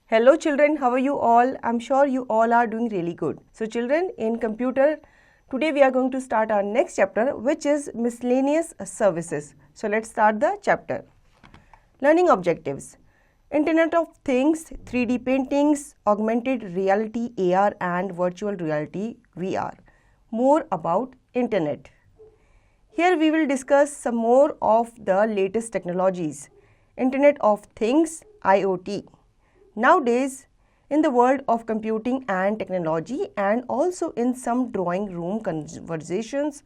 Hello children, how are you all? I'm sure you all are doing really good. So children, in computer, today we are going to start our next chapter, which is miscellaneous services. So let's start the chapter. Learning objectives. Internet of Things, 3D paintings, augmented reality AR and virtual reality VR. More about Internet. Here we will discuss some more of the latest technologies. Internet of Things, IoT. Nowadays, in the world of computing and technology and also in some drawing room conversations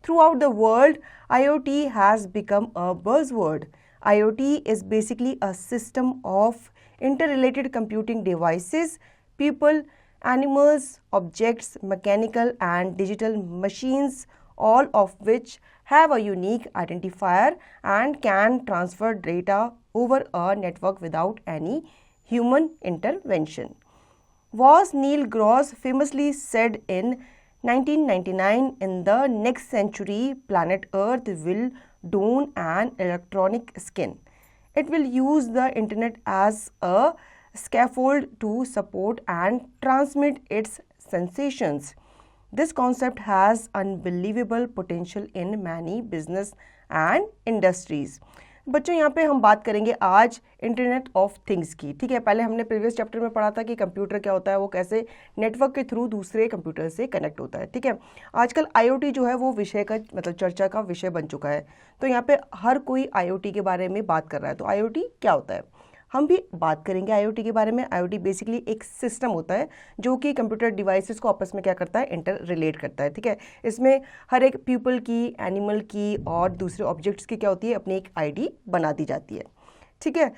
throughout the world, IoT has become a buzzword. IoT is basically a system of interrelated computing devices, people, animals, objects, mechanical and digital machines, all of which have a unique identifier and can transfer data over a network without any human intervention. Was Neil Gross famously said in 1999, in the next century, planet Earth will don an electronic skin. It will use the internet as a scaffold to support and transmit its sensations. This concept has unbelievable potential in many business and industries. बच्चों यहाँ पे हम बात करेंगे आज internet of things की। ठीक है, पहले हमने प्रीवियस चैप्टर में पढ़ा था कि कंप्यूटर क्या होता है, वो कैसे नेटवर्क के थ्रू दूसरे कंप्यूटर से कनेक्ट होता है। ठीक है, आजकल आईओटी जो है वो विषय का मतलब चर्चा का विषय बन चुका है। तो यहाँ पे हर कोई आईओटी के बारे में बात कर रहा है। तो आईओटी क्या होता है, हम भी बात करेंगे आईओटी के बारे में। आईओटी बेसिकली एक सिस्टम होता है जो कि कंप्यूटर डिवाइसेस को आपस में क्या करता है, इंटर रिलेट करता है। ठीक है, इसमें हर एक पीपल की, एनिमल की और दूसरे ऑब्जेक्ट्स की क्या होती है, अपनी एक आईडी बना दी जाती है। ठीक है,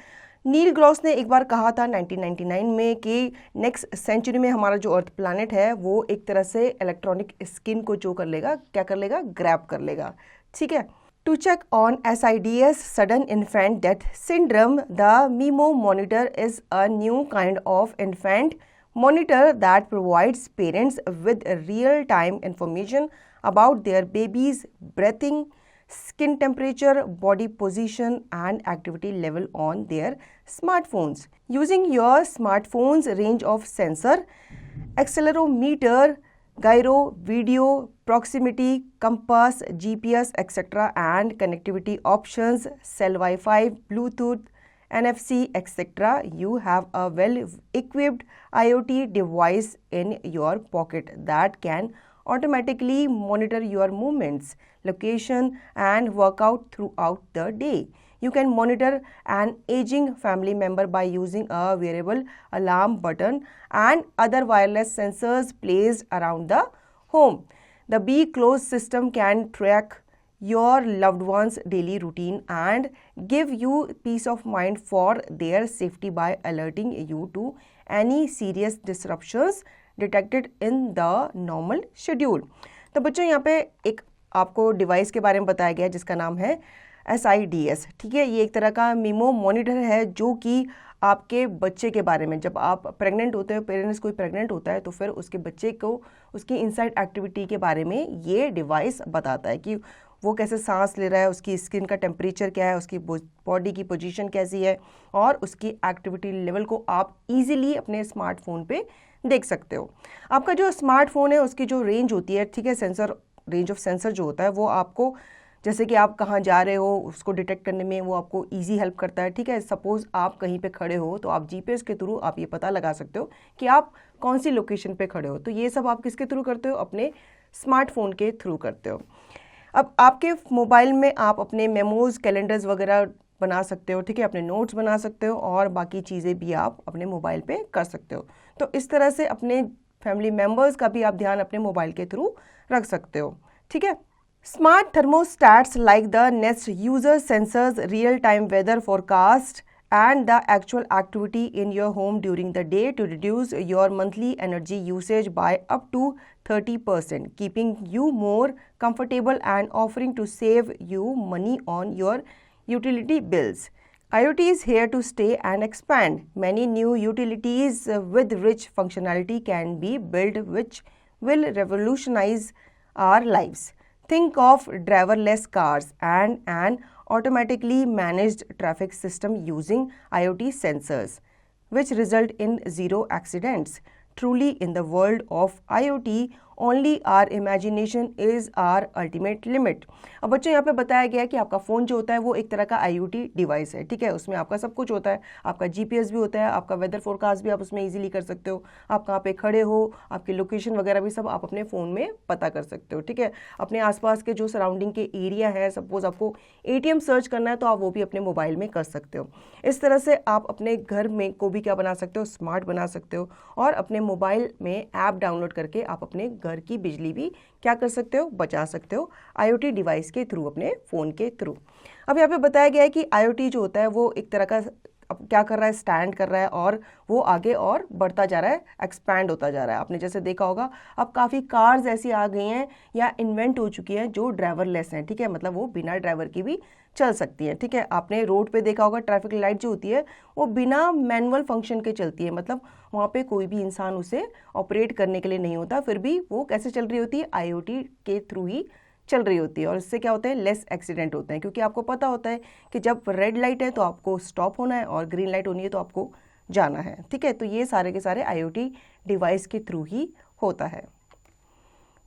नील ग्रॉस ने एक बार कहा था 1999 में कि नेक्स्ट सेंचुरी में हमारा जो अर्थ प्लैनेट है वो एक तरह से इलेक्ट्रॉनिक स्किन को जो कर लेगा, क्या कर लेगा, ग्रैब कर लेगा। ठीक है, to check on SIDS, sudden infant death syndrome, the MIMO monitor is a new kind of infant monitor that provides parents with real-time information about their baby's breathing, skin temperature, body position and activity level on their smartphones. Using your smartphone's range of sensor, accelerometer, gyro, video, proximity, compass, GPS, etc. and connectivity options, cell Wi-Fi, Bluetooth, NFC, etc. You have a well-equipped IoT device in your pocket that can automatically monitor your movements, location and workout throughout the day. You can monitor an aging family member by using a wearable alarm button and other wireless sensors placed around the home. The Be Close system can track your loved one's daily routine and give you peace of mind for their safety by alerting you to any serious disruptions detected in the normal schedule. तो बच्चों यहाँ पे एक आपको device के बारे में बताया गया जिसका नाम है SIDS। ठीक है, ये एक तरह का मीमो मॉनिटर है जो कि आपके बच्चे के बारे में, जब आप प्रेग्नेंट होते हो, पेरेंट्स कोई प्रेग्नेंट होता है तो फिर उसके बच्चे को उसकी इनसाइड एक्टिविटी के बारे में ये डिवाइस बताता है कि वो कैसे सांस ले रहा है, उसकी स्किन का टेम्परेचर क्या है, उसकी बॉडी की पोजीशन कैसी है और उसकी एक्टिविटी लेवल को आप इजीली अपने स्मार्टफोन पे देख सकते हो। आपका जो स्मार्टफोन है उसकी जो रेंज होती है, ठीक है, सेंसर, रेंज ऑफ सेंसर जो होता है वो आपको, जैसे कि आप कहाँ जा रहे हो उसको डिटेक्ट करने में वो आपको इजी हेल्प करता है। ठीक है, सपोज़ आप कहीं पे खड़े हो तो आप जीपीएस के थ्रू आप ये पता लगा सकते हो कि आप कौन सी लोकेशन पे खड़े हो। तो ये सब आप किसके थ्रू करते हो, अपने स्मार्टफोन के थ्रू करते हो। अब आपके मोबाइल में आप अपने मेमोज, कैलेंडर्स वगैरह बना सकते हो। ठीक है, अपने नोट्स बना सकते हो और बाकी चीज़ें भी आप अपने मोबाइल पे कर सकते हो। तो इस तरह से अपने फैमिली मेम्बर्स का भी आप ध्यान अपने मोबाइल के थ्रू रख सकते हो। ठीक है, Smart thermostats like the Nest user sensors real-time weather forecast and the actual activity in your home during the day to reduce your monthly energy usage by up to 30%, keeping you more comfortable and offering to save you money on your utility bills. IoT is here to stay and expand. Many new utilities with rich functionality can be built which will revolutionize our lives. Think of driverless cars and an automatically managed traffic system using IoT sensors. which result in zero accidents. Truly, in the world of IoT, only our imagination is our ultimate limit. अब बच्चों यहाँ पे बताया गया है कि आपका phone जो होता है वो एक तरह का IoT डिवाइस है, ठीक है। उसमें आपका सब कुछ होता है, आपका GPS भी होता है, आपका वेदर फोरकास्ट भी आप उसमें इजीली कर सकते हो, आप कहाँ पे खड़े हो, आपकी लोकेशन वगैरह भी सब आप अपने फ़ोन में पता कर सकते हो, ठीक है। अपने आसपास के जो सराउंडिंग के एरिया है, सपोज आपको ATM सर्च करना है तो आप वो भी अपने मोबाइल में कर सकते हो। इस तरह से आप अपने घर में को भी क्या बना सकते हो, स्मार्ट बना सकते हो, और अपने मोबाइल में ऐप डाउनलोड करके आप अपने घर की बिजली भी क्या कर सकते हो, बचा सकते हो IoT डिवाइस के थ्रू, अपने फ़ोन के थ्रू। अब यहाँ पे बताया गया है कि IoT जो होता है वो एक तरह का अब क्या कर रहा है, स्टैंड कर रहा है, और वो आगे और बढ़ता जा रहा है, एक्सपैंड होता जा रहा है। आपने जैसे देखा होगा अब काफ़ी कार्स ऐसी आ गई हैं या इन्वेंट हो चुकी हैं जो ड्राइवरलेस हैं, ठीक है, मतलब वो बिना ड्राइवर की भी चल सकती है, ठीक है। आपने रोड पे देखा होगा ट्रैफिक लाइट जो होती है वो बिना मैनुअल फंक्शन के चलती है, मतलब वहाँ पे कोई भी इंसान उसे ऑपरेट करने के लिए नहीं होता, फिर भी वो कैसे चल रही होती है, IoT के थ्रू ही चल रही होती है, और इससे क्या होता है, लेस एक्सीडेंट होते हैं, क्योंकि आपको पता होता है कि जब रेड लाइट है तो आपको स्टॉप होना है और ग्रीन लाइट होनी है तो आपको जाना है, ठीक है। तो ये सारे के सारे IoT डिवाइस के थ्रू ही होता है।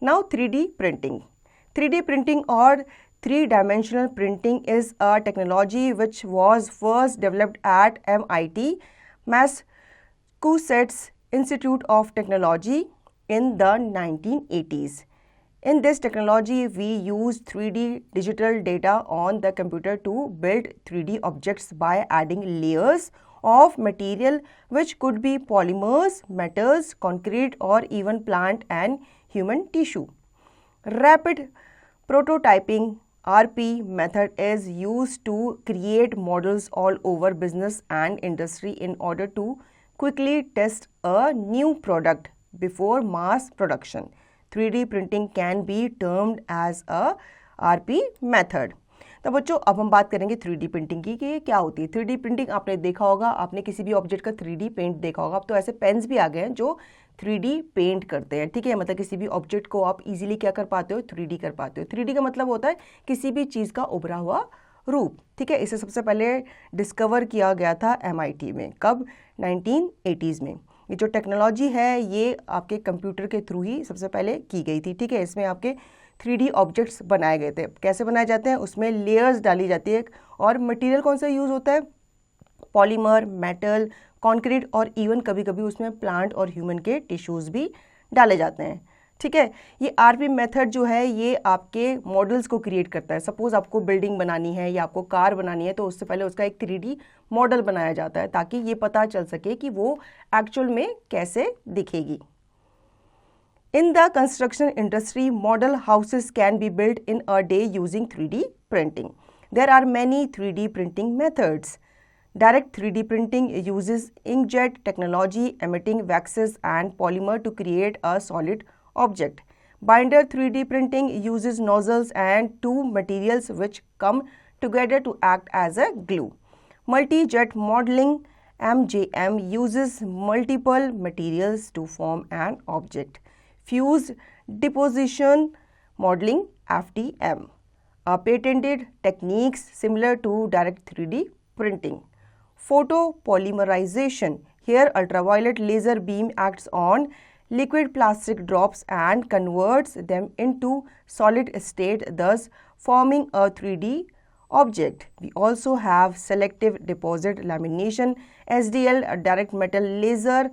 Now 3D printing. 3D printing और 3-dimensional printing is a technology which was first developed at MIT, Massachusetts Institute of Technology, in the 1980s. In this technology, we use 3D digital data on the computer to build 3D objects by adding layers of material which could be polymers, metals, concrete, or even plant and human tissue. Rapid prototyping RP method is used to create models all over business and industry in order to quickly test a new product before mass production. 3D printing can be termed as a RP method. तो बच्चों अब हम बात करेंगे 3D printing की कि ये क्या होती है। 3D प्रिंटिंग आपने देखा होगा, आपने किसी भी ऑब्जेक्ट का 3D पेंट देखा होगा। अब तो ऐसे पेन्स भी आ गए हैं जो 3D पेंट करते हैं, ठीक है, मतलब किसी भी ऑब्जेक्ट को आप इजीली क्या कर पाते हो, 3D कर पाते हो। 3D का मतलब होता है किसी भी चीज़ का उभरा हुआ रूप, ठीक है। इसे सबसे पहले डिस्कवर किया गया था MIT में, कब, 1980s में। ये जो टेक्नोलॉजी है ये आपके कंप्यूटर के थ्रू ही सबसे पहले की गई थी, ठीक है। इसमें आपके 3D ऑब्जेक्ट्स बनाए गए थे। कैसे बनाए जाते हैं, उसमें लेयर्स डाली जाती है, और मटेरियल कौन सा यूज़ होता है, पॉलीमर, मेटल, कंक्रीट, और इवन कभी कभी उसमें प्लांट और ह्यूमन के टिश्यूज़ भी डाले जाते हैं, ठीक है। ये RP मेथड जो है ये आपके मॉडल्स को क्रिएट करता है। सपोज आपको बिल्डिंग बनानी है या आपको कार बनानी है तो उससे पहले उसका एक 3D मॉडल बनाया जाता है ताकि ये पता चल सके कि वो एक्चुअल में कैसे दिखेगी। In the construction industry, model houses can be built in a day using 3D printing. There are many 3D printing methods. Direct 3D printing uses inkjet technology, emitting waxes and polymer to create a solid object. Binder 3D printing uses nozzles and two materials which come together to act as a glue. Multi-jet modeling MJM uses multiple materials to form an object. Fused deposition modeling FDM are patented techniques similar to direct 3D printing. Photopolymerization. Here ultraviolet laser beam acts on liquid plastic drops and converts them into solid state, thus forming a 3D object. We also have selective deposit lamination, SDL, direct metal laser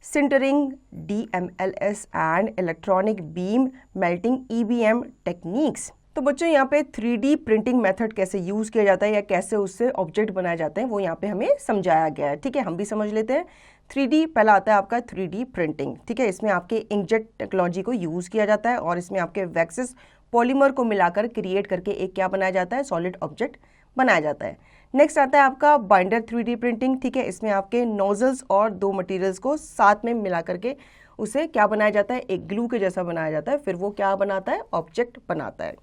sintering, DMLS and electronic beam melting EBM techniques. तो बच्चों यहाँ पे 3D printing method कैसे use किया जाता है या कैसे उससे ऑब्जेक्ट बनाए जाते हैं वो यहाँ पे हमें समझाया गया है, ठीक है। हम भी समझ लेते हैं। 3D पहला आता है आपका 3D प्रिंटिंग, ठीक है। इसमें आपके इंकजेट टेक्नोलॉजी को यूज़ किया जाता है और इसमें आपके वैक्सेस पॉलीमर को मिलाकर क्रिएट करके एक क्या बनाया जाता है, सॉलिड ऑब्जेक्ट बनाया जाता है। नेक्स्ट आता है आपका बाइंडर 3D प्रिंटिंग, ठीक है। इसमें आपके नोजल्स और दो मटेरियल्स को साथ में मिला करके उसे क्या बनाया जाता है, एक ग्लू के जैसा बनाया जाता है, फिर वो क्या बनाता है, ऑब्जेक्ट बनाता है।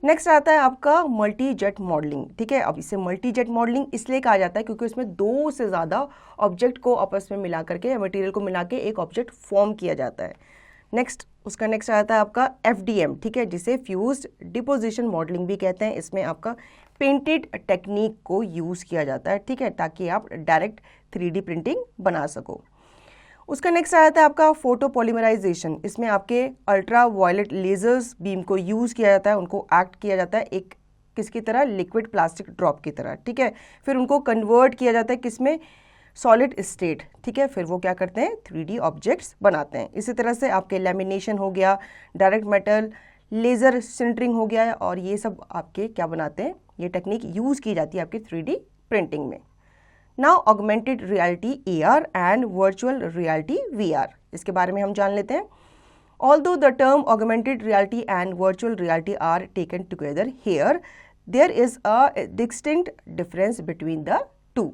नेक्स्ट आता है आपका मल्टी जेट मॉडलिंग, ठीक है। अब इसे मल्टी जेट मॉडलिंग इसलिए कहा जाता है क्योंकि उसमें दो से ज़्यादा ऑब्जेक्ट को आपस में मिला करके मटेरियल को मिला के एक ऑब्जेक्ट फॉर्म किया जाता है। उसका नेक्स्ट आता है आपका FDM, ठीक है, जिसे फ्यूज्ड डिपोजिशन मॉडलिंग भी कहते हैं। इसमें आपका पेंटेड टेक्निक को यूज़ किया जाता है, ठीक है, ताकि आप डायरेक्ट 3D प्रिंटिंग बना सको। उसका नेक्स्ट आ जाता है आपका फोटो पॉलीमराइजेशन। इसमें आपके अल्ट्रा वायलेट लेजर्स बीम को यूज़ किया जाता है, उनको एक्ट किया जाता है एक किसकी तरह, लिक्विड प्लास्टिक ड्रॉप की तरह, ठीक है। फिर उनको कन्वर्ट किया जाता है किसमें, सॉलिड स्टेट, ठीक है। फिर वो क्या करते हैं, 3D ऑब्जेक्ट्स बनाते हैं। इसी तरह से आपके लैमिनेशन हो गया, डायरेक्ट मेटल, लेज़र सिंटरिंग हो गया, और ये सब आपके क्या बनाते हैं, ये टेक्निक यूज़ की जाती है आपकी 3D प्रिंटिंग में। Now augmented reality AR and virtual reality VR, इसके बारे में हम जान लेते हैं। Although the term augmented reality and virtual reality are taken together here, there is a distinct difference between the two.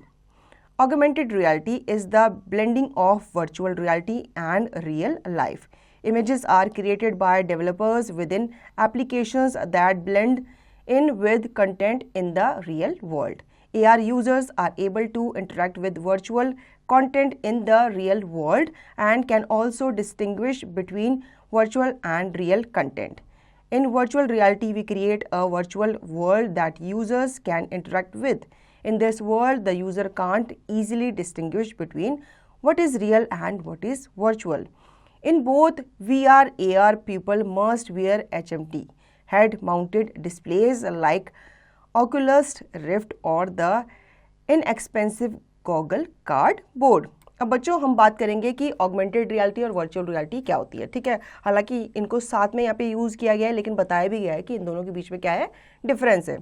Augmented reality is the blending of virtual reality and real life. Images are created by developers within applications that blend in with content in the real world. AR users are able to interact with virtual content in the real world and can also distinguish between virtual and real content. In virtual reality, we create a virtual world that users can interact with. In this world, the user can't easily distinguish between what is real and what is virtual. In both VR, AR, people must wear HMT, head-mounted displays like Oculus Rift और the inexpensive goggle card board. अब बच्चों हम बात करेंगे कि augmented reality और virtual reality क्या होती है, ठीक है। हालांकि इनको साथ में यहाँ पे यूज़ किया गया है, लेकिन बताया भी गया है कि इन दोनों के बीच में क्या है, डिफरेंस है।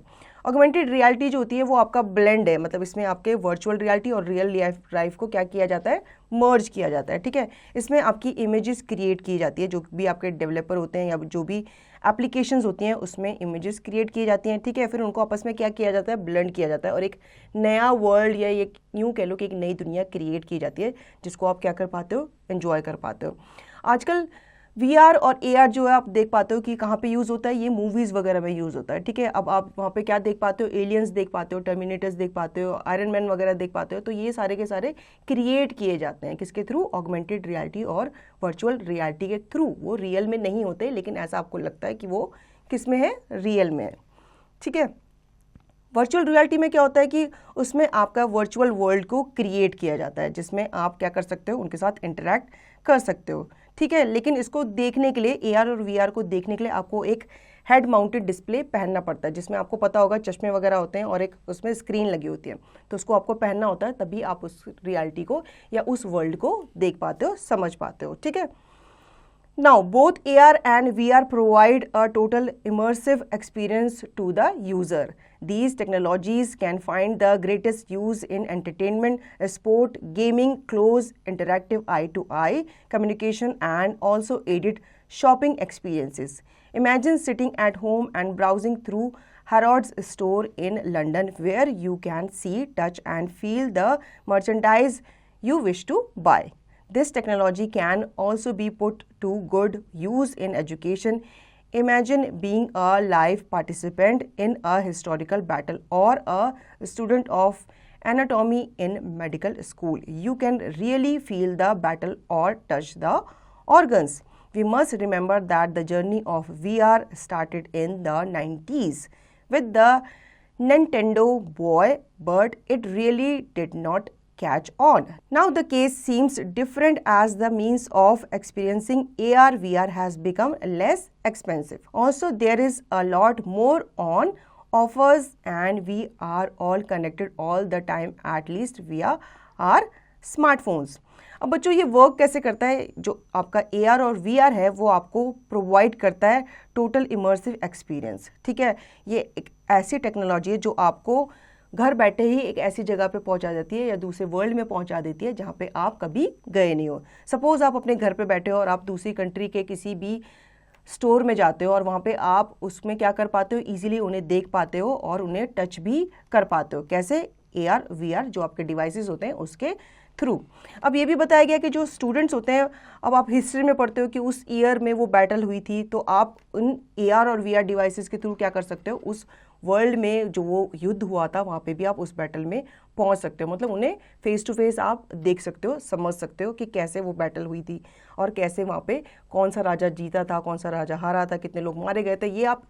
ऑगमेंटेड रियलिटी जो होती है वो आपका ब्लेंड है, मतलब इसमें आपके वर्चुअल रियलिटी और रियल लाइफ को क्या किया जाता है, मर्ज किया जाता है, ठीक है। इसमें आपकी इमेजेस क्रिएट की जाती है, जो भी आपके डेवलपर होते हैं या जो भी एप्लीकेशंस होती हैं उसमें इमेजेस क्रिएट की जाती हैं, ठीक है। फिर उनको आपस में क्या किया जाता है, ब्लेंड किया जाता है और एक नया वर्ल्ड या एक यूँ कह लो कि एक नई दुनिया क्रिएट की जाती है, जिसको आप क्या कर पाते हो, एंजॉय कर पाते हो। आजकल VR और AR जो है आप देख पाते हो कि कहाँ पे यूज़ होता है, ये मूवीज़ वगैरह में यूज़ होता है, ठीक है। अब आप वहाँ पे क्या देख पाते हो, एलियंस देख पाते हो, टर्मिनेटर्स देख पाते हो, आयरन मैन वगैरह देख पाते हो। तो ये सारे के सारे क्रिएट किए जाते हैं किसके थ्रू, ऑगमेंटेड रियलिटी और वर्चुअल रियलिटी के थ्रू। वो रियल में नहीं होते, लेकिन ऐसा आपको लगता है कि वो किस में है, रियल में है, ठीक है। वर्चुअल रियलिटी में क्या होता है कि उसमें आपका वर्चुअल वर्ल्ड को क्रिएट किया जाता है, जिसमें आप क्या कर सकते हो, उनके साथ इंटरेक्ट कर सकते हो, ठीक है। लेकिन इसको देखने के लिए, AR और VR को देखने के लिए आपको एक हेड माउंटेड डिस्प्ले पहनना पड़ता है, जिसमें आपको पता होगा चश्मे वगैरह होते हैं और एक उसमें स्क्रीन लगी होती है, तो उसको आपको पहनना होता है, तभी आप उस रियलिटी को या उस वर्ल्ड को देख पाते हो, समझ पाते हो, ठीक है। Now, both AR and VR provide a total immersive experience to the user. These technologies can find the greatest use in entertainment, sport, gaming, close, interactive eye-to-eye communication, and also aided shopping experiences. Imagine sitting at home and browsing through Harrods store in London, where you can see, touch, and feel the merchandise you wish to buy. This technology can also be put to good use in education. Imagine being a live participant in a historical battle or a student of anatomy in medical school. You can really feel the battle or touch the organs. We must remember that the journey of VR started in the 90s with the Nintendo Boy, but it really did not catch on. Now the case seems different as the means of experiencing AR VR has become less expensive. Also, there is a lot more on offers and we are all connected all the time, at least via our smartphones. अब बच्चों ये work कैसे करता है, जो आपका AR और VR है वो आपको प्रोवाइड करता है टोटल इमर्सिव एक्सपीरियंस, ठीक है। ये एक ऐसी टेक्नोलॉजी है जो आपको घर बैठे ही एक ऐसी जगह पे पहुंचा देती है या दूसरे वर्ल्ड में पहुंचा देती है जहाँ पे आप कभी गए नहीं हो। सपोज़ आप अपने घर पे बैठे हो और आप दूसरी कंट्री के किसी भी स्टोर में जाते हो और वहाँ पे आप उसमें क्या कर पाते हो, इजीली उन्हें देख पाते हो और उन्हें टच भी कर पाते हो। कैसे, AR VR जो आपके डिवाइसेस होते हैं उसके थ्रू। अब ये भी बताया गया कि जो स्टूडेंट्स होते हैं, अब आप हिस्ट्री में पढ़ते हो कि उस ईयर में वो बैटल हुई थी, तो आप उन AR और VR डिवाइसेस के थ्रू क्या कर सकते हो, उस वर्ल्ड में जो वो युद्ध हुआ था वहाँ पे भी आप उस बैटल में पहुँच सकते हो। मतलब उन्हें फेस टू फेस आप देख सकते हो, समझ सकते हो कि कैसे वो बैटल हुई थी और कैसे वहाँ पे कौन सा राजा जीता था, कौन सा राजा हारा था, कितने लोग मारे गए थे। ये आप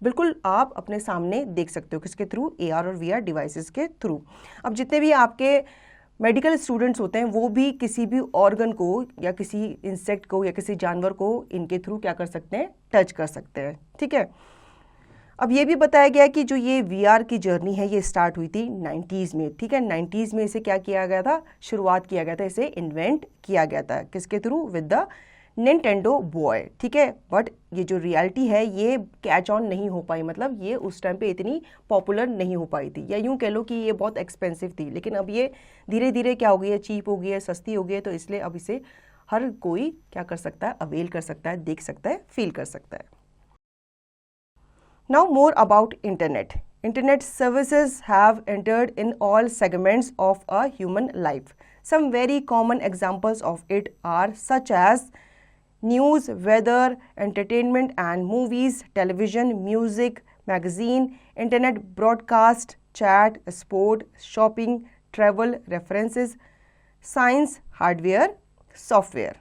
बिल्कुल आप अपने सामने देख सकते हो, किसके थ्रू, AR और VR डिवाइसेस के थ्रू। अब जितने भी आपके मेडिकल स्टूडेंट्स होते हैं वो भी किसी भी ऑर्गन को या किसी इंसेक्ट को या किसी जानवर को इनके थ्रू क्या कर सकते हैं, टच कर सकते हैं, ठीक है। अब ये भी बताया गया कि जो ये VR की जर्नी है ये स्टार्ट हुई थी 90s में, ठीक है। 90s में इसे क्या किया गया था, शुरुआत किया गया था, इसे इन्वेंट किया गया था, किसके through, with the Nintendo boy, ठीक है। बट ये जो रियलिटी है ये कैच ऑन नहीं हो पाई, मतलब ये उस टाइम पे इतनी पॉपुलर नहीं हो पाई थी, या यूँ कह लो कि ये बहुत एक्सपेंसिव थी। लेकिन अब ये धीरे धीरे क्या हो गई है, चीप हो गई है, सस्ती हो गई है, तो इसलिए अब इसे हर कोई क्या कर सकता है, अवेल कर सकता है, देख सकता है, फील कर सकता है। Now more about internet. Internet services have entered in all segments of a human life. Some very common examples of it are such as news, weather, entertainment and movies, television, music, magazine, internet broadcast, chat, sport, shopping, travel, references, science, hardware, software.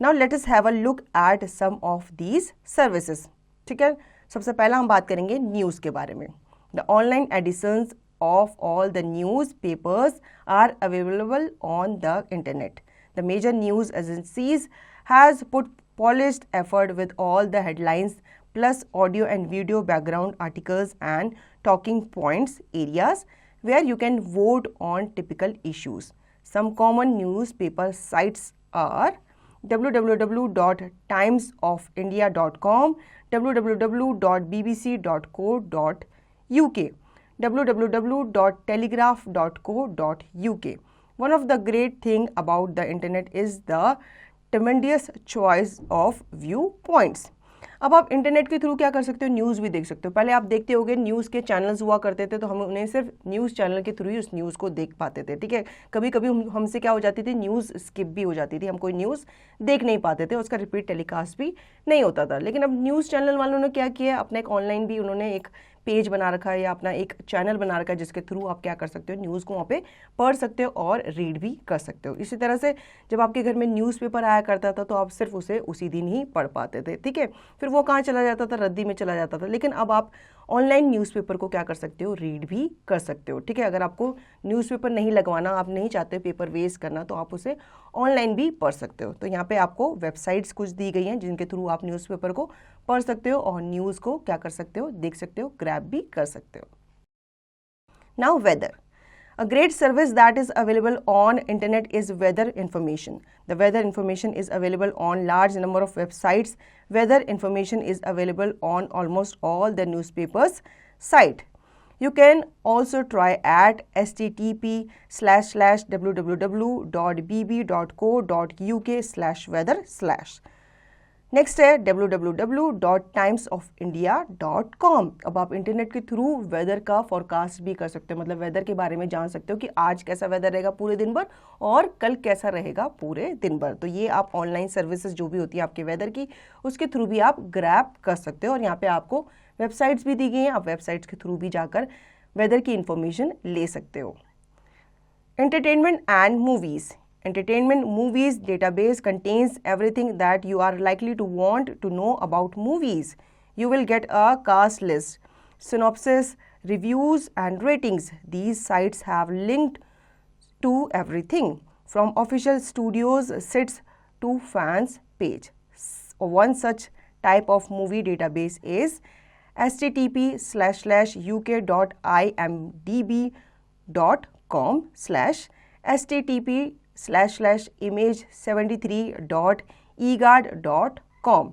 Now let us have a look at some of these services. ठीक है, सबसे पहला हम बात करेंगे news के बारे में। The online editions of all the newspapers are available on the internet. The major news agencies has put polished effort with all the headlines plus audio and video background articles and talking points areas where you can vote on typical issues. Some common newspaper sites are www.timesofindia.com, www.bbc.co.uk, www.telegraph.co.uk. One of the great thing about the internet is the tremendous choice of viewpoints. अब आप internet के through क्या कर सकते हो, news भी देख सकते हो। पहले आप देखते होगे न्यूज़ के चैनल्स हुआ करते थे, तो हम उन्हें सिर्फ न्यूज़ चैनल के थ्रू ही उस न्यूज़ को देख पाते थे, ठीक है। कभी कभी हमसे क्या हो जाती थी, न्यूज़ स्किप भी हो जाती थी, हम कोई न्यूज़ देख नहीं पाते थे, उसका रिपीट टेलीकास्ट भी नहीं होता था। लेकिन अब न्यूज़ चैनल वालों ने क्या किया, अपना एक ऑनलाइन भी उन्होंने एक पेज बना रखा है या अपना एक चैनल बना रखा है, जिसके थ्रू आप क्या कर सकते हो, न्यूज़ को वहाँ पे पढ़ सकते हो और रीड भी कर सकते हो। इसी तरह से जब आपके घर में न्यूज़पेपर आया करता था तो आप सिर्फ उसे उसी दिन ही पढ़ पाते थे, ठीक है। फिर वो कहाँ चला जाता था, रद्दी में चला जाता था। लेकिन अब आप ऑनलाइन न्यूज़पेपर को क्या कर सकते हो, रीड भी कर सकते हो, ठीक है। अगर आपको न्यूज़पेपर नहीं लगवाना, आप नहीं चाहते पेपर वेस्ट करना, तो आप उसे ऑनलाइन भी पढ़ सकते हो। तो यहाँ पे आपको वेबसाइट्स कुछ दी गई हैं जिनके थ्रू आप न्यूज़पेपर को पढ़ सकते हो और न्यूज़ को क्या कर सकते हो, देख सकते हो, ग्रैब भी कर सकते हो। Now weather. A great service that is available on internet is weather information. The weather information is available on large number of websites. Weather information is available on almost all the newspapers site. You can also try at http://www.bb.co.uk/weather/. Next है www.timesofindia.com। अब आप internet के through weather का forecast भी कर सकते हो, मतलब वेदर के बारे में जान सकते हो कि आज कैसा वेदर रहेगा पूरे दिन भर और कल कैसा रहेगा पूरे दिन भर। तो ये आप ऑनलाइन सर्विसेज जो भी होती है आपके वेदर की, उसके थ्रू भी आप ग्रैब कर सकते हो। और यहाँ पे आपको वेबसाइट्स भी दी गई हैं, आप वेबसाइट्स के थ्रू भी जाकर वेदर की इंफॉर्मेशन ले सकते हो। Entertainment and movies. Entertainment movies database contains everything that you are likely to want to know about movies. You will get a cast list, synopsis, reviews and ratings. These sites have linked to everything from official studios sets to fans page. One such type of movie database is http://uk.imdb.com/image73.egard.com.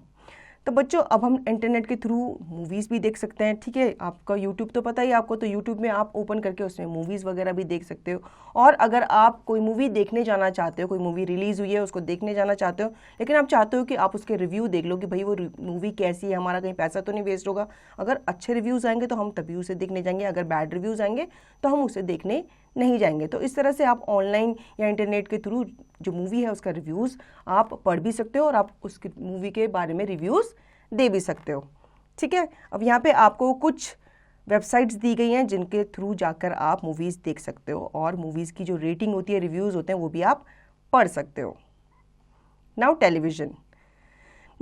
तो बच्चों अब हम internet के through movies भी देख सकते हैं, ठीक है। आपका यूट्यूब तो पता ही आपको, तो यूट्यूब में आप ओपन करके उसमें मूवीज़ वगैरह भी देख सकते हो। और अगर आप कोई मूवी देखने जाना चाहते हो, कोई मूवी रिलीज़ हुई है उसको देखने जाना चाहते हो, लेकिन आप चाहते हो कि आप उसके रिव्यू देख लो कि भाई वो मूवी कैसी है, हमारा कहीं पैसा तो नहीं वेस्ट होगा। अगर अच्छे रिव्यूज़ आएंगे तो हम तभी उसे देखने जाएंगे, अगर बैड रिव्यूज़ आएंगे तो हम उसे देखने नहीं जाएंगे। तो इस तरह से आप ऑनलाइन या इंटरनेट के थ्रू जो मूवी है उसका रिव्यूज़ आप पढ़ भी सकते हो और आप उस मूवी के बारे में रिव्यूज़ दे भी सकते हो, ठीक है। अब यहाँ पे आपको कुछ वेबसाइट्स दी गई हैं जिनके थ्रू जाकर आप मूवीज़ देख सकते हो और मूवीज़ की जो रेटिंग होती है, रिव्यूज़ होते हैं, वो भी आप पढ़ सकते हो। Now television.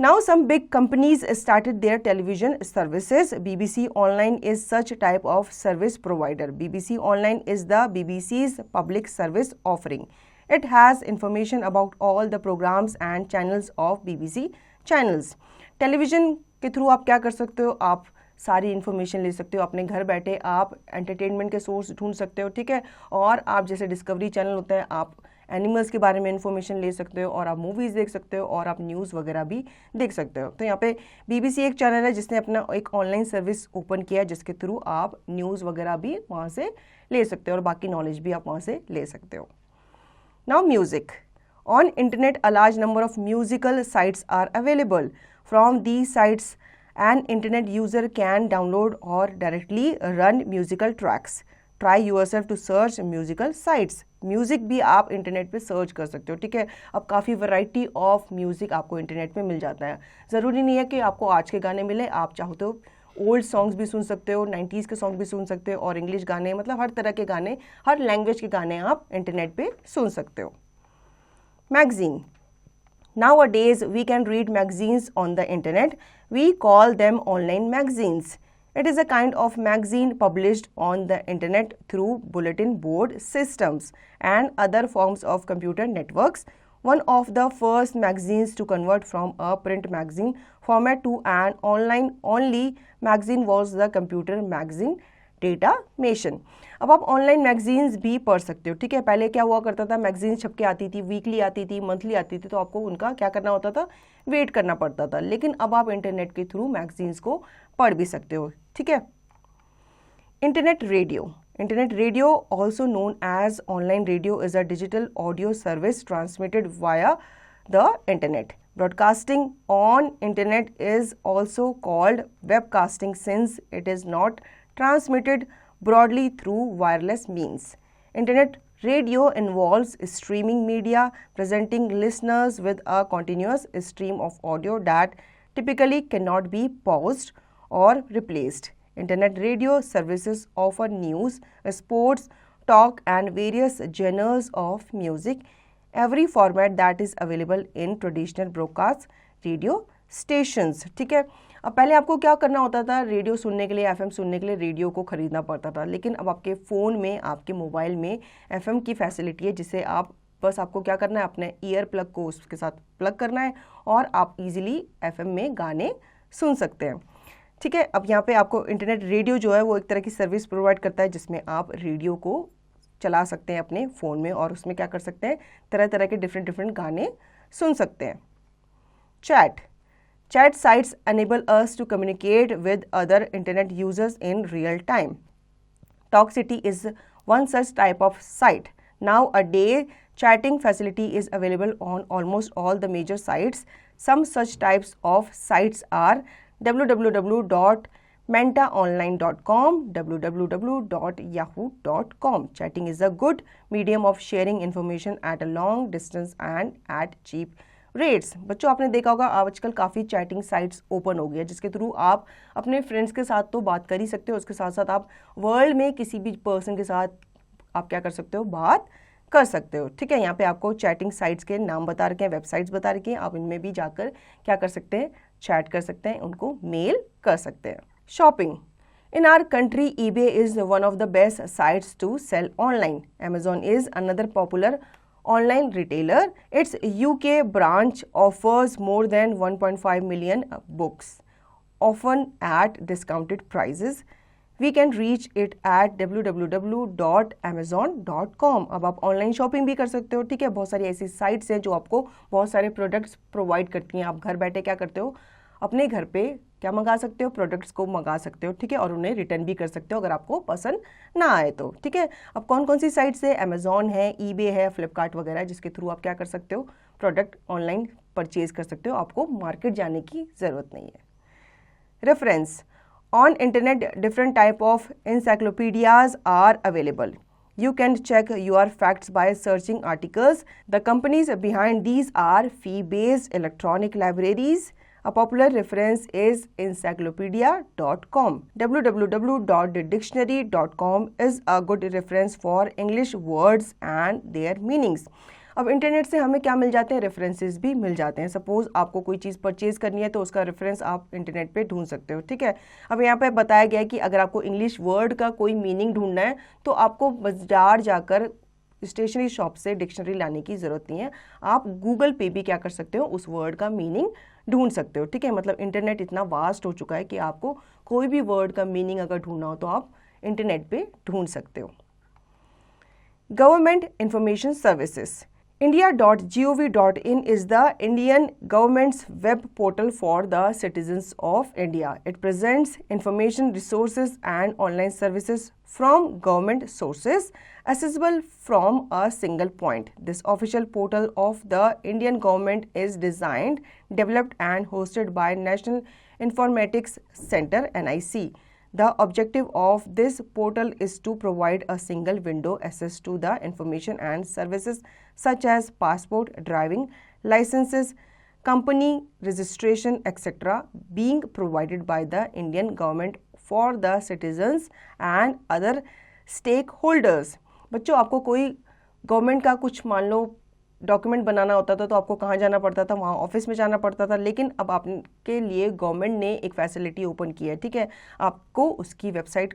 Now some big companies started their television services. BBC Online is such type of service provider. BBC Online is the BBC's public service offering. It has information about all the programs and channels of BBC channels. Television के through आप क्या कर सकते हो, आप सारी information ले सकते हो, अपने घर बैठे आप एंटरटेनमेंट के सोर्स ढूंढ सकते हो, ठीक है। और आप जैसे डिस्कवरी चैनल होता है, आप एनिमल्स के बारे में इन्फॉर्मेशन ले सकते हो, और आप मूवीज़ देख सकते हो, और आप न्यूज़ वगैरह भी देख सकते हो। तो यहाँ पे BBC एक चैनल है जिसने अपना एक ऑनलाइन सर्विस ओपन किया है, जिसके थ्रू आप न्यूज़ वगैरह भी वहाँ से ले सकते हो और बाकी नॉलेज भी आप वहाँ से ले सकते हो। Now music. On internet a large number of musical sites are available. From these sites an internet user can download or directly run musical tracks. Try yourself to search musical sites. Music भी आप internet पे search कर सकते हो, ठीक है। अब काफ़ी वैरायटी ऑफ म्यूज़िक आपको इंटरनेट पे मिल जाता है। ज़रूरी नहीं है कि आपको आज के गाने मिले, आप चाहो तो ओल्ड सॉन्ग्स भी सुन सकते हो, 90s के सॉन्ग भी सुन सकते हो, और इंग्लिश गाने, मतलब हर तरह के गाने, हर लैंग्वेज के गाने आप इंटरनेट पे सुन सकते हो। Magazine. Nowadays, we can read magazines on the internet. We call them online magazines. It is a kind of magazine published on the internet through bulletin board systems and other forms of computer networks. One of the first magazines to convert from a print magazine format to an online only magazine was the computer magazine डेटामेशन। अब आप online magazines भी पढ़ सकते हो, ठीक है। पहले क्या हुआ करता था, मैगजीन छप के आती थी, वीकली आती थी, मंथली आती थी, तो आपको उनका क्या करना होता था, वेट करना पड़ता था। लेकिन अब आप इंटरनेट के थ्रू मैगजीन्स को पढ़ भी सकते हो, ठीक है। Internet radio. Internet radio, also known as online radio, is a digital audio service transmitted via the internet. Broadcasting on internet is also called webcasting since it is not transmitted broadly through wireless means. Internet radio involves streaming media, presenting listeners with a continuous stream of audio that typically cannot be paused or replaced. Internet radio services offer news, sports, talk, and various genres of music, every format that is available in traditional broadcast radio stations, ठीक है। अब पहले आपको क्या करना होता था, radio सुनने के लिए, एफएम सुनने के लिए रेडियो को ख़रीदना पड़ता था। लेकिन अब आपके फ़ोन में, आपके मोबाइल में एफएम की फैसिलिटी है, जिसे आप बस आपको क्या करना है, अपने ईयर प्लग को उसके साथ प्लग करना है और आप इजीली एफएम में गाने सुन सकते हैं, ठीक है। अब यहाँ पे आपको इंटरनेट रेडियो जो है वो एक तरह की सर्विस प्रोवाइड करता है, जिसमें आप रेडियो को चला सकते हैं अपने फ़ोन में और उसमें क्या कर सकते हैं, तरह तरह के डिफरेंट गाने सुन सकते हैं। Chat. Chat sites enable us to communicate with other internet users in real time. TalkCity is one such type of site. Nowadays, chatting facility is available on almost all the major sites. Some such types of sites are www.mentaonline.com, www.yahoo.com. Chatting is a good medium of sharing information at a long distance and at cheap rates. बच्चों, आपने देखा होगा आजकल काफ़ी chatting sites open हो गई है, जिसके थ्रू आप अपने फ्रेंड्स के साथ तो बात कर ही सकते हो, उसके साथ साथ आप वर्ल्ड में किसी भी पर्सन के साथ आप क्या कर सकते हो, बात कर सकते हो, ठीक है। यहाँ पे आपको चैटिंग साइट्स के नाम बता रखे हैं, वेबसाइट्स बता रखी हैं, आप इनमें भी जाकर क्या कर सकते हैं, चैट कर सकते हैं, उनको मेल कर सकते हैं। Shopping. In our country, eBay is one of the best sites to sell online. Amazon is another popular online retailer. Its UK branch offers more than 1.5 million books, often at discounted prices. We can reach it at www.amazon.com. अब आप online shopping भी कर सकते हो, ठीक है। बहुत सारी ऐसी साइट्स हैं जो आपको बहुत सारे प्रोडक्ट्स प्रोवाइड करती हैं। आप घर बैठे क्या करते हो, अपने घर पे क्या मंगा सकते हो, प्रोडक्ट्स को मंगा सकते हो, ठीक है, और उन्हें रिटर्न भी कर सकते हो अगर आपको पसंद ना आए तो, ठीक है। अब कौन कौन सी साइट्स है, अमेज़ॉन है, ईबे है, फ्लिपकार्ट वगैरह, जिसके थ्रू आप क्या कर सकते हो, प्रोडक्ट ऑनलाइन परचेज कर सकते हो, आपको मार्केट जाने की ज़रूरत नहीं है। Reference. On internet different type of encyclopedias are available. You can check your facts by searching articles. The companies behind these are fee-based electronic libraries. A popular reference is encyclopedia.com. www.dictionary.com is a good reference for English words and their meanings. अब internet से हमें क्या मिल जाते हैं, references भी मिल जाते हैं। Suppose आपको कोई चीज़ परचेज करनी है तो उसका रेफरेंस आप इंटरनेट पे ढूंढ सकते हो, ठीक है। अब यहाँ पे बताया गया है कि अगर आपको इंग्लिश वर्ड का कोई मीनिंग ढूंढना है तो आपको बाजार जाकर स्टेशनरी शॉप से डिक्शनरी लाने की ज़रूरत नहीं है, आप गूगल पे भी क्या कर सकते हो, उस वर्ड का मीनिंग ढूंढ सकते हो, ठीक है। मतलब इंटरनेट इतना वास्ट हो चुका है कि आपको कोई भी वर्ड का मीनिंग अगर ढूंढना हो तो आप इंटरनेट पे ढूंढ सकते हो। Government information services, India.gov.in is the Indian government's web portal for the citizens of India. It presents information, resources and online services from government sources accessible from a single point. This official portal of the Indian government is designed, developed and hosted by National Informatics Center (NIC). The objective of this portal is to provide a single window access to the information and services such as passport, driving licenses, company registration, etc. being provided by the Indian government for the citizens and other stakeholders. बच्चों, आपको कोई government का कुछ मान लो document बनाना होता था तो आपको कहाँ जाना पड़ता था, वहाँ ऑफिस में जाना पड़ता था। लेकिन अब आपके लिए गवर्नमेंट ने एक फैसिलिटी ओपन की है, ठीक है। आपको उसकी वेबसाइट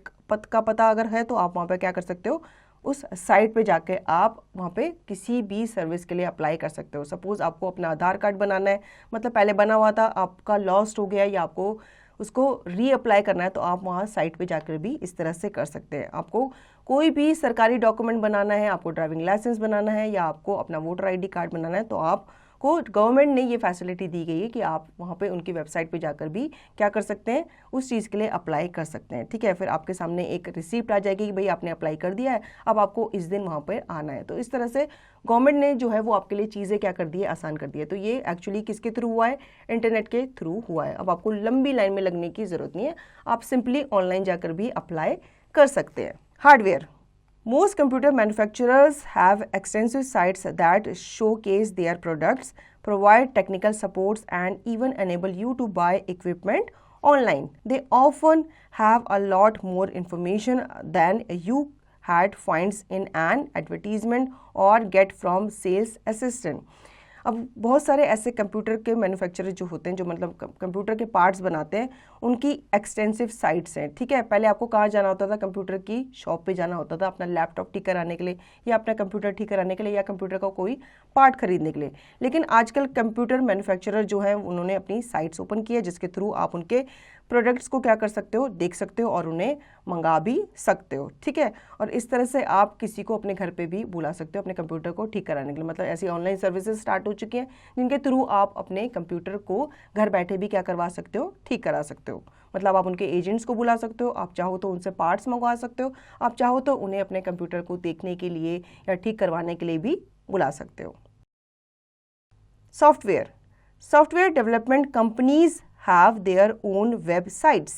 का पता अगर है तो आप वहाँ पे क्या कर सकते हो, उस साइट पे जाके आप वहाँ पे किसी भी सर्विस के लिए अप्लाई कर सकते हो। सपोज़ आपको अपना आधार कार्ड बनाना है, मतलब पहले बना हुआ था, आपका लॉस्ट हो गया या आपको उसको रीअप्लाई करना है तो आप वहाँ साइट पे जाकर भी इस तरह से कर सकते हैं। आपको कोई भी सरकारी डॉक्यूमेंट बनाना है, आपको ड्राइविंग लाइसेंस बनाना है या आपको अपना वोटर आईडी कार्ड बनाना है तो आपको गवर्नमेंट ने ये फैसिलिटी दी गई है कि आप वहाँ पे उनकी वेबसाइट पे जाकर भी क्या कर सकते हैं, उस चीज़ के लिए अप्लाई कर सकते हैं, ठीक है। फिर आपके सामने एक रिसीप्ट आ जाएगी कि भाई आपने अप्लाई कर दिया है, अब आपको इस दिन वहाँ पर आना है। तो इस तरह से गवर्नमेंट ने जो है वो आपके लिए चीज़ें क्या कर दी है, आसान कर दी है। तो ये एक्चुअली किसके थ्रू हुआ है, इंटरनेट के थ्रू हुआ है। अब आपको लंबी लाइन में लगने की ज़रूरत नहीं है, आप सिंपली ऑनलाइन जाकर भी अप्लाई कर सकते हैं। Hardware, most computer manufacturers have extensive sites that showcase their products, provide technical supports and even enable you to buy equipment online. They often have a lot more information than you had finds in an advertisement or get from sales assistant. अब बहुत सारे ऐसे computer के manufacturer जो होते हैं, जो मतलब कंप्यूटर के पार्ट्स बनाते हैं, उनकी एक्सटेंसिव साइट्स हैं, ठीक है। पहले आपको कहाँ जाना होता था, कंप्यूटर की शॉप पे जाना होता था अपना लैपटॉप ठीक कराने के लिए या अपना कंप्यूटर ठीक कराने के लिए या कंप्यूटर का कोई पार्ट खरीदने के लिए। लेकिन आजकल कंप्यूटर मैन्युफैक्चरर जो है उन्होंने अपनी साइट्स ओपन की है जिसके थ्रू आप उनके प्रोडक्ट्स को क्या कर सकते हो, देख सकते हो और उन्हें मंगा भी सकते हो, ठीक है। और इस तरह से आप किसी को अपने घर पे भी बुला सकते हो अपने कंप्यूटर को ठीक कराने के लिए। मतलब ऐसी ऑनलाइन सर्विसेज स्टार्ट हो चुकी हैं जिनके थ्रू आप अपने कंप्यूटर को घर बैठे भी क्या करवा सकते हो, ठीक करा सकते हो। मतलब आप उनके एजेंट्स को बुला सकते हो, आप चाहो तो उनसे पार्ट्स मंगवा सकते हो, आप चाहो तो उन्हें अपने कंप्यूटर को देखने के लिए या ठीक करवाने के लिए भी बुला सकते हो। Software development companies have their own websites.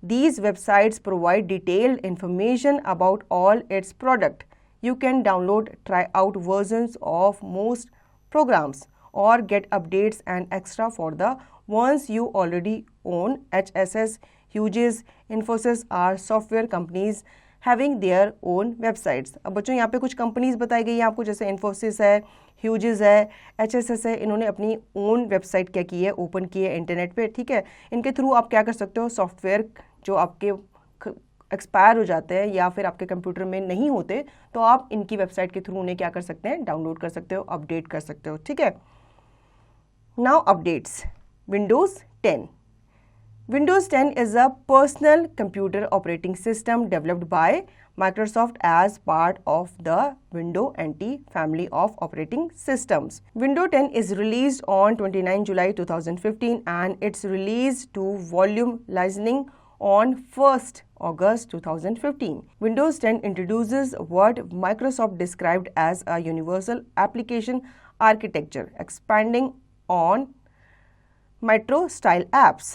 These websites provide detailed information about all its product. You can download, try out versions of most programs or get updates and extra for the ones you already own. HSS, Hughes, Infosys are software companies having their own websites. अब बच्चों यहाँ पे कुछ companies बताई गई हैं आपको, जैसे इन्फोसिस है, ह्यूजेस है, HSS है। इन्होंने अपनी ओन वेबसाइट क्या की है, ओपन की है इंटरनेट पे, ठीक है। इनके थ्रू आप क्या कर सकते हो, सॉफ्टवेयर जो आपके एक्सपायर हो जाते हैं या फिर आपके कंप्यूटर में नहीं होते तो आप इनकी वेबसाइट के थ्रू उन्हें क्या कर सकते हैं, डाउनलोड कर सकते हो, अपडेट कर सकते हो, ठीक है। Now updates. Windows 10। Windows 10 is a personal computer operating system developed by Microsoft as part of the Windows NT family of operating systems. Windows 10 is released on 29 July 2015 and its release to volume licensing on 1st August 2015. Windows 10 introduces what Microsoft described as a universal application architecture, expanding on Metro-style apps.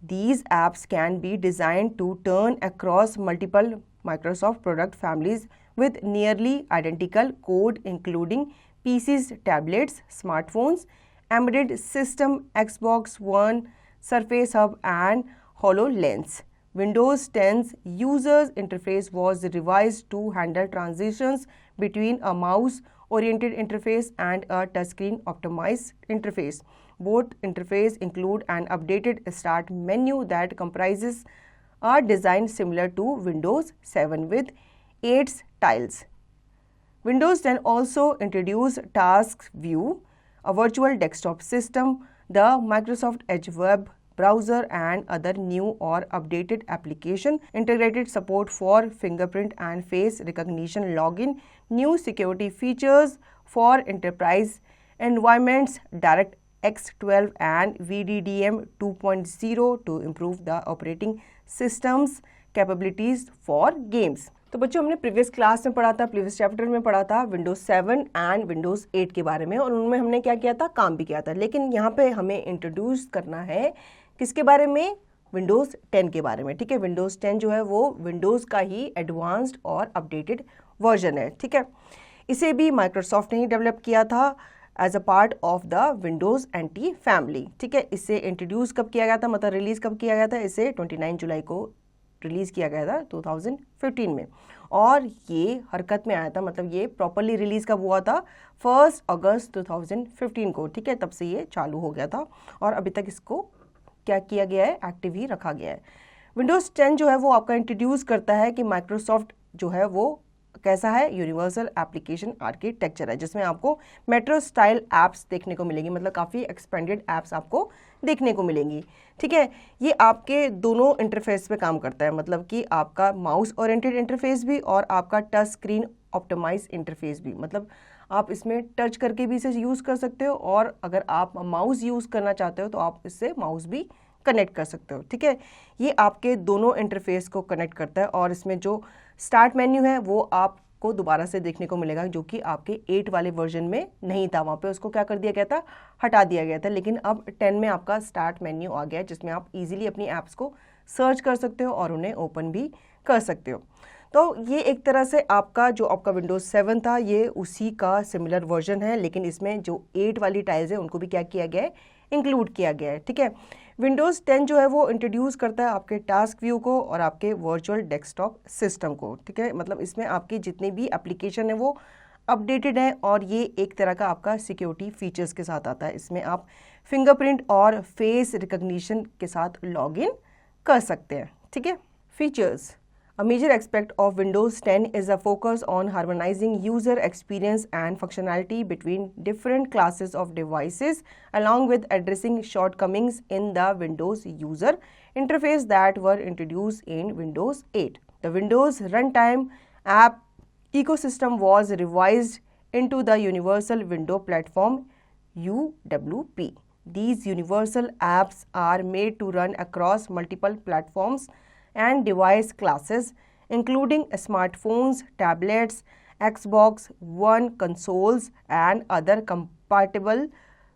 These apps can be designed to turn across multiple Microsoft product families with nearly identical code including PCs, tablets, smartphones, embedded system, Xbox One, Surface Hub and HoloLens. Windows 10's user interface was revised to handle transitions between a mouse oriented interface and a touchscreen optimized interface. Both interfaces include an updated start menu that comprises a design similar to Windows 7 with 8 tiles. Windows 10 also introduced Task View, a virtual desktop system, the Microsoft Edge web browser and other new or updated application, integrated support for fingerprint and face recognition login, new security features for enterprise environments, DirectX 12 and VDDM 2.0 to improve the operating systems capabilities for games. तो बच्चों हमने previous class में पढ़ा था, previous chapter में पढ़ा था Windows 7 and Windows 8 के बारे में और उनमें हमने क्या किया था, काम भी किया था। लेकिन यहाँ पे हमें इंट्रोड्यूस करना है किसके बारे में, विंडोज 10 के बारे में। ठीक है, विंडोज 10 जो है वो विंडोज का ही एडवांस्ड और अपडेटेड वर्जन है। ठीक है, इसे भी माइक्रोसॉफ्ट ने ही डेवलप किया था as a part of the Windows NT family. ठीक है, इसे इंट्रोड्यूस कब किया गया था, मतलब रिलीज कब किया गया था, इसे 29 जुलाई को रिलीज़ किया गया था 2015 में और ये हरकत में आया था, मतलब ये प्रॉपरली रिलीज़ कब हुआ था, 1 अगस्त 2015 को। ठीक है, तब से ये चालू हो गया था और अभी तक इसको क्या किया गया है, एक्टिव ही रखा गया है। विंडोज़ 10 जो है वो आपका इंट्रोड्यूस करता है कि माइक्रोसॉफ्ट जो है वो कैसा है, यूनिवर्सल एप्लीकेशन आर्किटेक्चर है, जिसमें आपको मेट्रो स्टाइल ऐप्स देखने को मिलेंगी, मतलब काफ़ी एक्सपेंडेड ऐप्स आपको देखने को मिलेंगी। ठीक है, ये आपके दोनों इंटरफेस पे काम करता है, मतलब कि आपका माउस ओरिएंटेड इंटरफेस भी और आपका टच स्क्रीन ऑप्टिमाइज इंटरफेस भी, मतलब आप इसमें टच करके भी इसे यूज़ कर सकते हो और अगर आप माउस यूज़ करना चाहते हो तो आप इससे माउस भी कनेक्ट कर सकते हो। ठीक है, ये आपके दोनों इंटरफेस को कनेक्ट करता है और इसमें जो स्टार्ट मेन्यू है वो आपको दोबारा से देखने को मिलेगा, जो कि आपके 8 वाले वर्जन में नहीं था, वहाँ पे उसको क्या कर दिया गया था, हटा दिया गया था। लेकिन अब 10 में आपका स्टार्ट मेन्यू आ गया है, जिसमें आप इजीली अपनी ऐप्स को सर्च कर सकते हो और उन्हें ओपन भी कर सकते हो। तो ये एक तरह से आपका जो आपका विंडोज़ 7 था ये उसी का सिमिलर वर्जन है, लेकिन इसमें जो 8 वाली टाइल्स है उनको भी क्या किया गया है, इंक्लूड किया गया है। ठीक है, विंडोज़ 10 जो है वो इंट्रोड्यूस करता है आपके टास्क व्यू को और आपके वर्चुअल डेस्कटॉप सिस्टम को। ठीक है, मतलब इसमें आपकी जितनी भी एप्लीकेशन है वो अपडेटेड है और ये एक तरह का आपका सिक्योरिटी फीचर्स के साथ आता है। इसमें आप फिंगरप्रिंट और फेस रिकग्निशन के साथ लॉगिन कर सकते हैं। ठीक है, features. A major aspect of Windows 10 is a focus on harmonizing user experience and functionality between different classes of devices, along with addressing shortcomings in the Windows user interface that were introduced in Windows 8. The Windows Runtime app ecosystem was revised into the Universal Window Platform (UWP). These universal apps are made to run across multiple platforms and device classes, including smartphones, tablets, Xbox One consoles, and other compatible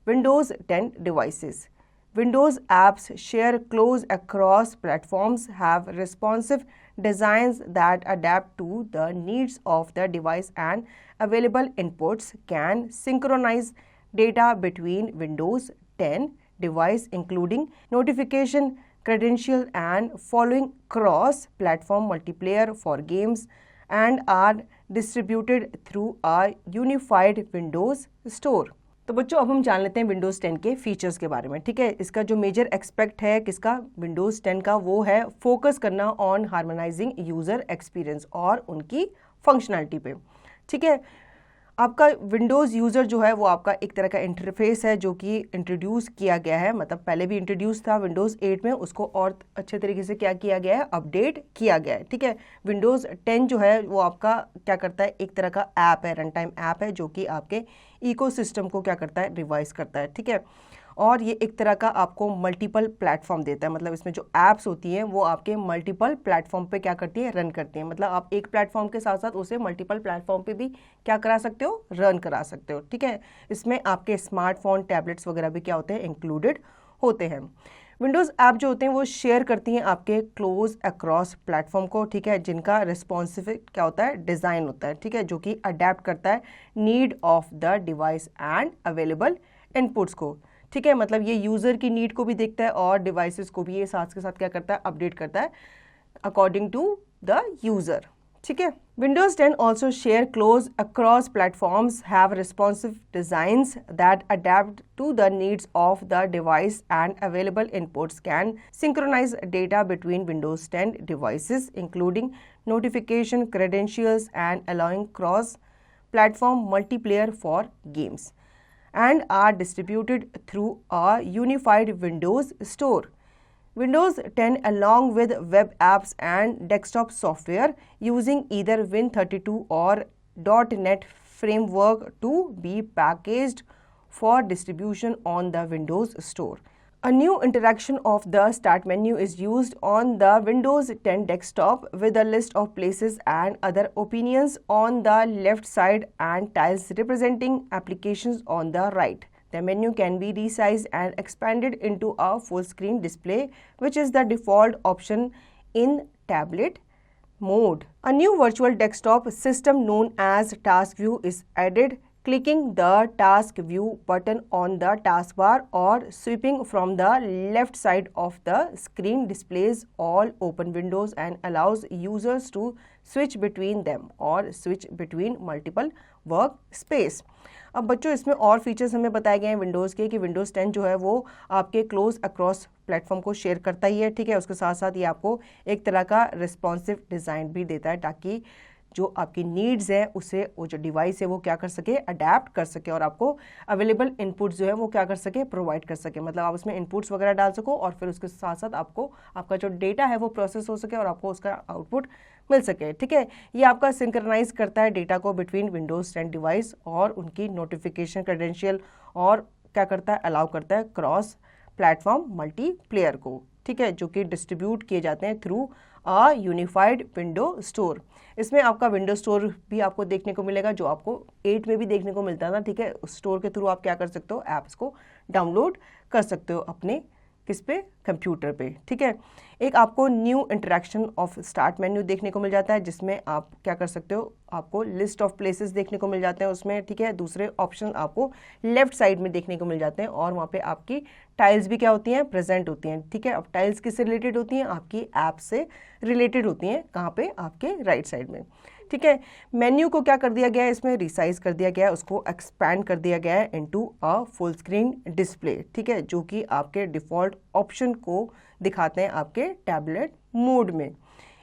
Windows 10 devices. Windows apps share close across platforms, have responsive designs that adapt to the needs of the device, and available inputs can synchronize data between Windows 10 device, including notification, credential and following cross-platform multiplayer for games, and are distributed through a unified Windows Store. तो बच्चों अब हम जान लेते हैं Windows 10 के features के बारे में। ठीक है, इसका जो मेजर एक्सपेक्ट है किसका, विंडोज़ 10 का, वो है फोकस करना ऑन हार्मोनाइजिंग यूज़र एक्सपीरियंस और उनकी फंक्शनैलिटी पे। ठीक है, आपका विंडोज़ यूज़र जो है वो आपका एक तरह का इंटरफेस है जो कि इंट्रोड्यूस किया गया है, मतलब पहले भी इंट्रोड्यूस था विंडोज़ 8 में, उसको और अच्छे तरीके से क्या किया गया है, अपडेट किया गया है। ठीक है, विंडोज़ 10 जो है वो आपका क्या करता है, एक तरह का ऐप है, रन टाइम ऐप है जो कि आपके इकोसिस्टम को क्या करता है, रिवाइज करता है। ठीक है, और ये एक तरह का आपको मल्टीपल प्लेटफॉर्म देता है, मतलब इसमें जो ऐप्स होती हैं वो आपके मल्टीपल प्लेटफॉर्म पे क्या करती है, रन करती हैं, मतलब आप एक प्लेटफॉर्म के साथ साथ उसे मल्टीपल प्लेटफॉर्म पे भी क्या करा सकते हो, रन करा सकते हो। ठीक है, इसमें आपके स्मार्टफोन, टैबलेट्स वगैरह भी क्या होते हैं, इंक्लूडेड होते हैं। विंडोज़ ऐप जो होते हैं वो शेयर करती हैं आपके क्लोज अक्रॉस प्लेटफॉर्म को। ठीक है, जिनका रिस्पॉन्सिव क्या होता है, डिज़ाइन होता है। ठीक है, जो कि अडेप्ट करता है need of the device and available inputs को। ठीक है, मतलब ये यूज़र की नीड को भी देखता है और डिवाइसेस को भी ये साथ के साथ क्या करता है, अपडेट करता है अकॉर्डिंग टू द यूज़र। ठीक है। Windows 10 also share close across platforms, have responsive designs that adapt to the needs of the device, and available inputs can synchronize data between Windows 10 devices, including notification credentials and allowing cross-platform multiplayer for games, and are distributed through a unified Windows store. Windows 10 along with web apps and desktop software using either Win32 or .NET framework to be packaged for distribution on the Windows Store. A new interaction of the Start menu is used on the Windows 10 desktop with a list of places and other opinions on the left side and tiles representing applications on the right. The menu can be resized and expanded into a full screen display, which is the default option in tablet mode. A new virtual desktop system known as Task View is added. Clicking the Task View button on the taskbar or sweeping from the left side of the screen displays all open windows and allows users to switch between them or switch between multiple workspace. अब बच्चों इसमें और features हमें बताए गए हैं Windows के कि विंडोज़ 10 जो है वो आपके क्लोज अक्रॉस प्लेटफॉर्म को शेयर करता ही है, ठीक है। उसके साथ साथ ये आपको एक तरह का रिस्पॉन्सिव डिज़ाइन भी देता है ताकि जो आपकी नीड्स है उसे वो जो डिवाइस है वो क्या कर सके, अडेप्ट कर सके और आपको अवेलेबल इनपुट्स जो है वो क्या कर सके, प्रोवाइड कर सके। मतलब आप उसमें इनपुट्स वगैरह डाल सको और फिर उसके साथ साथ आपको आपका जो डेटा है वो प्रोसेस हो सके और आपको उसका आउटपुट मिल सके, ठीक है। ये आपका सिंक्रनाइज करता है डेटा को बिटवीन विंडोज़ 10 डिवाइस और उनकी नोटिफिकेशन क्रेडेंशियल और क्या करता है, अलाउ करता है क्रॉस प्लेटफॉर्म मल्टीप्लेयर को, ठीक है, जो कि डिस्ट्रीब्यूट किए जाते हैं through a unified window store. इसमें आपका विंडो स्टोर भी आपको देखने को मिलेगा जो आपको 8 में भी देखने को मिलता है ना, ठीक है। उस स्टोर के थ्रू आप क्या कर सकते हो, ऐप्स को डाउनलोड कर सकते हो अपने किस पे, कंप्यूटर पे, ठीक है। एक आपको new interaction of start menu देखने को मिल जाता है जिसमें आप क्या कर सकते हो, आपको लिस्ट ऑफ प्लेसेस देखने को मिल जाते हैं उसमें, ठीक है। दूसरे ऑप्शन आपको लेफ्ट साइड में देखने को मिल जाते हैं और वहाँ पे आपकी टाइल्स भी क्या होती हैं, प्रेजेंट होती हैं, ठीक है। अब टाइल्स किससे रिलेटेड होती हैं, आपकी ऐप से रिलेटेड होती हैं, कहाँ पे, आपके राइट साइड में, ठीक है। मेन्यू को क्या कर दिया गया है, इसमें रिसाइज कर दिया गया है, उसको एक्सपैंड कर दिया गया है into a full screen display, ठीक है, जो कि आपके डिफ़ॉल्ट ऑप्शन को दिखाते हैं आपके टैबलेट मोड में।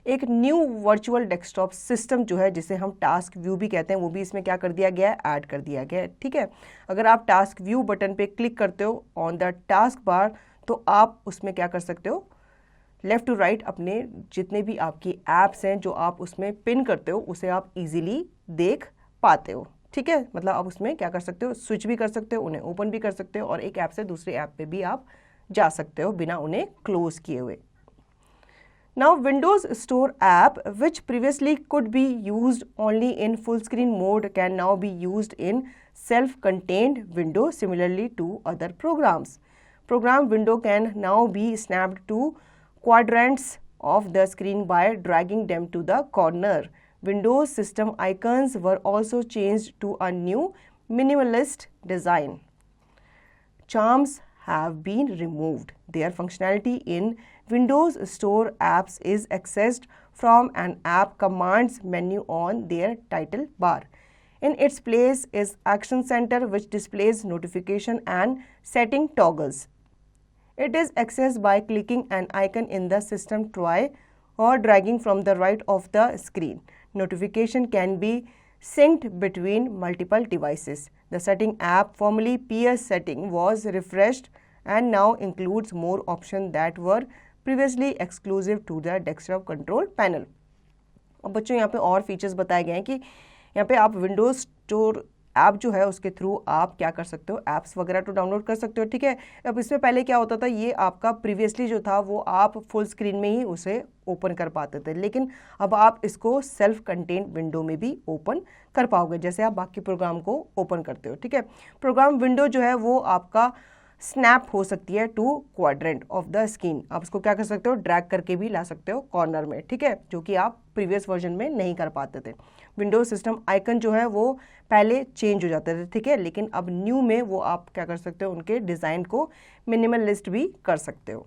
एक न्यू वर्चुअल डेस्कटॉप सिस्टम जो है जिसे हम टास्क व्यू भी कहते हैं वो भी इसमें क्या कर दिया गया है, ऐड कर दिया गया है, ठीक है। अगर आप टास्क व्यू बटन पे क्लिक करते हो ऑन द टास्क बार तो आप उसमें क्या कर सकते हो, लेफ़्ट टू राइट अपने जितने भी आपकी ऐप्स हैं जो आप उसमें पिन करते हो उसे आप इजीली देख पाते हो, ठीक है। मतलब आप उसमें क्या कर सकते हो, स्विच भी कर सकते हो, उन्हें ओपन भी कर सकते हो और एक ऐप से दूसरे ऐप पे भी आप जा सकते हो बिना उन्हें क्लोज किए हुए। Now Windows Store app which previously could be used only in full screen mode can now be used in self-contained window similarly to other programs. Program window can now be snapped to quadrants of the screen by dragging them to the corner. Windows system icons were also changed to a new minimalist design. Charms have been removed. Their functionality in Windows Store apps is accessed from an app commands menu on their title bar. In its place is Action Center which displays notification and setting toggles. It is accessed by clicking an icon in the system tray or dragging from the right of the screen. Notification can be synced between multiple devices. The setting app, formerly PS setting, was refreshed and now includes more options that were previously exclusive to the desktop control panel. अब बच्चों यहाँ पे और features बताए गए हैं कि यहाँ पे आप विंडोज स्टोर ऐप जो है उसके थ्रू आप क्या कर सकते हो, ऐप्स वगैरह तो डाउनलोड कर सकते हो, ठीक है। अब इसमें पहले क्या होता था, ये आपका प्रीवियसली जो था वो आप फुल स्क्रीन में ही उसे ओपन कर पाते थे, लेकिन अब आप इसको सेल्फ कंटेंट विंडो में भी ओपन कर पाओगे जैसे आप बाकी प्रोग्राम को ओपन करते हो, ठीक है। प्रोग्राम विंडो जो है वो आपका स्नैप हो सकती है to quadrant of the screen. आप उसको क्या कर सकते हो, ड्रैग करके भी ला सकते हो कॉर्नर में, ठीक है, जो कि आप प्रीवियस वर्जन में नहीं कर पाते थे। विंडोज सिस्टम आइकन जो है वो पहले चेंज हो जाते थे, ठीक है, लेकिन अब न्यू में वो आप क्या कर सकते हो, उनके डिज़ाइन को मिनिमलिस्ट भी कर सकते हो,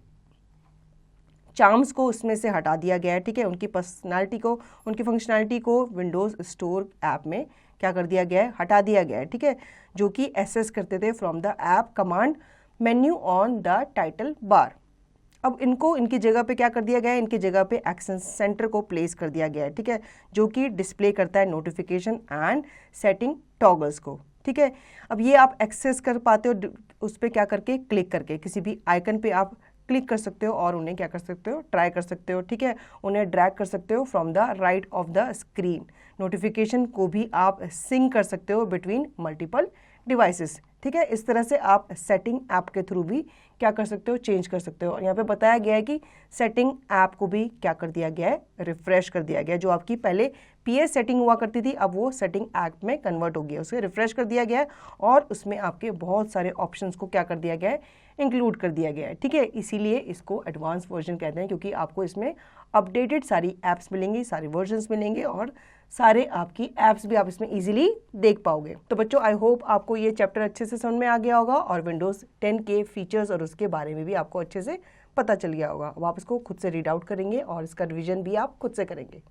चार्म्स को उसमें से हटा दिया गया है, ठीक है। उनकी पर्सनालिटी को, उनकी फंक्शनैलिटी को विंडोज़ स्टोर ऐप में क्या कर दिया गया है, हटा दिया गया है, ठीक है, जो कि एक्सेस करते थे from the app command menu on the title bar. अब इनको इनकी जगह पे क्या कर दिया गया है, इनकी जगह पे एक्शन सेंटर को प्लेस कर दिया गया है, ठीक है, जो कि डिस्प्ले करता है नोटिफिकेशन एंड सेटिंग टॉगल्स को, ठीक है। अब ये आप एक्सेस कर पाते हो उस पर क्या करके, क्लिक करके, किसी भी आइकन पे आप क्लिक कर सकते हो और उन्हें क्या कर सकते हो, ट्राई कर सकते हो, ठीक है, उन्हें ड्रैग कर सकते हो from the right of the screen. Notification को भी आप सिंक कर सकते हो बिटवीन मल्टीपल डिवाइसेस, ठीक है। इस तरह से आप सेटिंग ऐप के थ्रू भी क्या कर सकते हो, चेंज कर सकते हो। और यहाँ पे बताया गया है कि सेटिंग ऐप को भी क्या कर दिया गया है, रिफ्रेश कर दिया गया है। जो आपकी पहले PS सेटिंग हुआ करती थी, अब वो सेटिंग ऐप में कन्वर्ट हो गई है, उसे रिफ्रेश कर दिया गया है और उसमें आपके बहुत सारे ऑप्शंस को क्या कर दिया गया है, इंक्लूड कर दिया गया है, ठीक है। इसीलिए इसको एडवांस वर्जन कहते हैं, क्योंकि आपको इसमें अपडेटेड सारी ऐप्स मिलेंगी, सारे वर्जन्स मिलेंगे और सारे आपकी ऐप्स भी आप इसमें इजीली देख पाओगे। तो बच्चों, आई होप आपको ये चैप्टर अच्छे से समझ में आ गया होगा और विंडोज़ 10 के फीचर्स और उसके बारे में भी आपको अच्छे से पता चल गया होगा। अब आप इसको खुद से रीड आउट करेंगे और इसका रिवीजन भी आप खुद से करेंगे।